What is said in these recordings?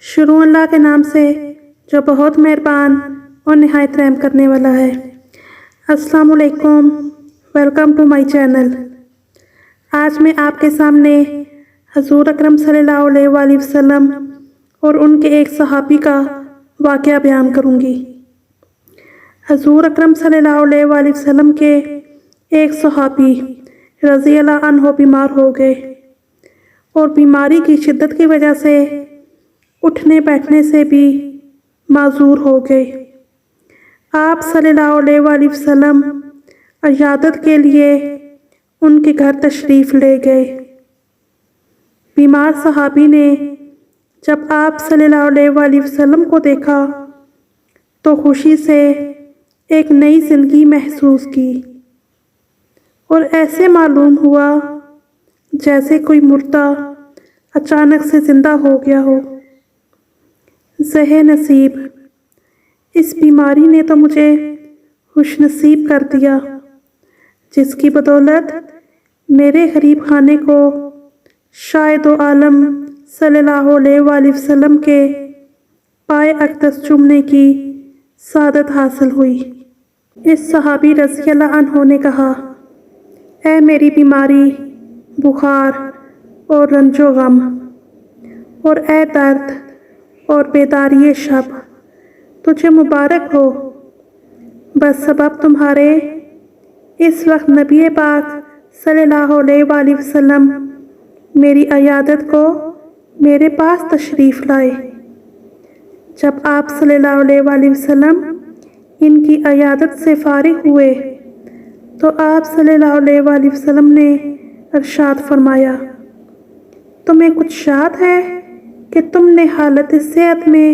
شروع اللہ کے نام سے جو بہت مہربان اور نہایت رحم کرنے والا ہے۔ السلام علیکم، ویلکم ٹو مائی چینل۔ آج میں آپ کے سامنے حضور اکرم صلی اللہ علیہ وآلہ وسلم اور ان کے ایک صحابی کا واقعہ بیان کروں گی۔ حضور اکرم صلی اللہ علیہ وآلہ وسلم کے ایک صحابی رضی اللہ عنہ بیمار ہو گئے اور بیماری کی شدت کی وجہ سے اٹھنے بیٹھنے سے بھی معذور ہو گئے۔ آپ صلی اللہ علیہ وآلہ وسلم عیادت کے لیے ان کے گھر تشریف لے گئے۔ بیمار صحابی نے جب آپ صلی اللہ علیہ وآلہ وسلم کو دیکھا تو خوشی سے ایک نئی زندگی محسوس کی اور ایسے معلوم ہوا جیسے کوئی مردہ اچانک سے زندہ ہو گیا ہو۔ زہ نصیب، اس بیماری نے تو مجھے خوش نصیب کر دیا، جس کی بدولت میرے غریب خانے کو شاہد و عالم صلی اللہ علیہ وآلہ وسلم کے پائے اقدس چومنے کی سعادت حاصل ہوئی۔ اس صحابی رضی اللہ عنہ نے کہا، اے میری بیماری، بخار اور رنج و غم، اور اے درد اور بیداری شب، تجھے مبارک ہو، بس سبب تمہارے اس وقت نبی پاک صلی اللہ علیہ وآلہ وسلم میری عیادت کو میرے پاس تشریف لائے۔ جب آپ صلی اللہ علیہ وآلہ وسلم ان کی عیادت سے فارغ ہوئے تو آپ صلی اللہ علیہ وآلہ وسلم نے ارشاد فرمایا، تمہیں کچھ شاد ہے کہ تم نے حالت صحت میں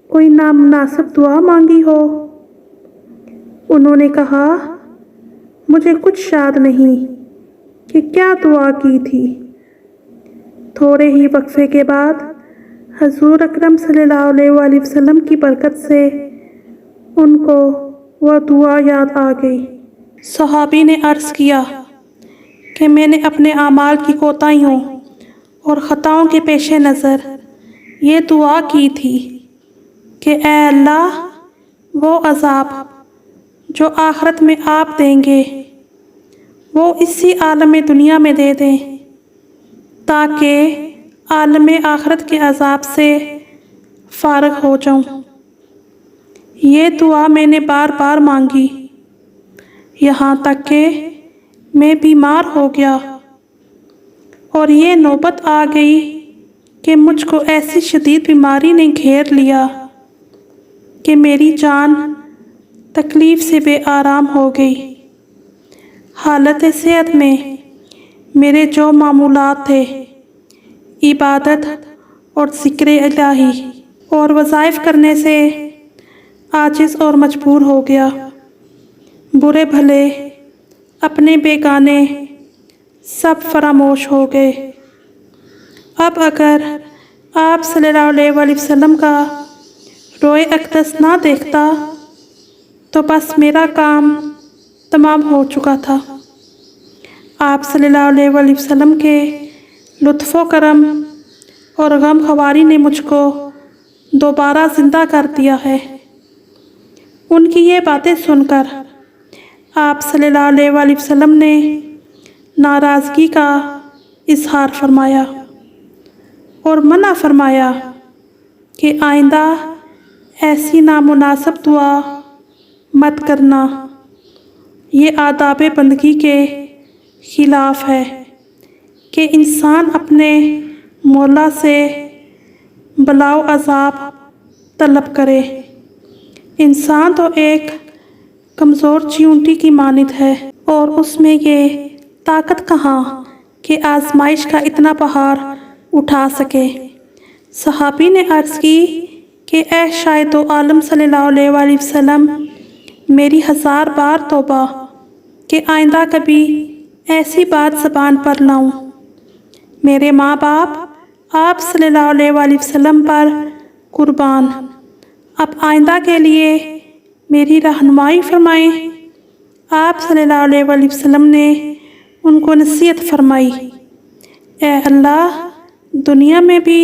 کوئی نامناسب دعا مانگی ہو؟ انہوں نے کہا، مجھے کچھ شاد نہیں کہ کیا دعا کی تھی۔ تھوڑے ہی وقفے کے بعد حضور اکرم صلی اللہ علیہ وآلہ وسلم کی برکت سے ان کو وہ دعا یاد آ گئی۔ صحابی نے عرض کیا کہ میں نے اپنے اعمال کی کوتاہیوں اور خطاؤں کے پیش نظر یہ دعا کی تھی کہ اے اللہ، وہ عذاب جو آخرت میں آپ دیں گے وہ اسی عالم دنیا میں دے دیں تاکہ عالم آخرت کے عذاب سے فارغ ہو جاؤں۔ یہ دعا میں نے بار بار مانگی، یہاں تک کہ میں بیمار ہو گیا اور یہ نوبت آ گئی کہ مجھ کو ایسی شدید بیماری نے گھیر لیا کہ میری جان تکلیف سے بے آرام ہو گئی۔ حالت صحت میں میرے جو معمولات تھے، عبادت اور ذکر الہی اور وظائف کرنے سے عاجز اور مجبور ہو گیا۔ برے بھلے، اپنے بیگانے سب فراموش ہو گئے۔ اب اگر آپ صلی اللہ علیہ وآلہ وسلم کا روئے اقدس نہ دیکھتا تو بس میرا کام تمام ہو چکا تھا۔ آپ صلی اللہ علیہ وآلہ وسلم کے لطف و کرم اور غم خواری نے مجھ کو دوبارہ زندہ کر دیا ہے۔ ان کی یہ باتیں سن کر آپ صلی اللہ علیہ وآلہ وسلم نے ناراضگی کا اظہار فرمایا اور منع فرمایا کہ آئندہ ایسی نامناسب دعا مت کرنا، یہ آداب بندگی کے خلاف ہے کہ انسان اپنے مولا سے بلا و عذاب طلب کرے۔ انسان تو ایک کمزور چیونٹی کی مانند ہے اور اس میں یہ طاقت کہاں کہ آزمائش کا اتنا پہاڑ اٹھا سکے۔ صحابی نے عرض کی کہ اے شاہد و عالم صلی اللہ علیہ وآلہ وسلم، میری 1000 بار توبہ کہ آئندہ کبھی ایسی بات زبان پر لاؤں۔ میرے ماں باپ آپ صلی اللہ علیہ وآلہ وسلم پر قربان، اب آئندہ کے لیے میری رہنمائی فرمائیں۔ آپ صلی اللہ علیہ وآلہ وسلم نے ان کو نصیحت فرمائی، اے اللہ، دنیا میں بھی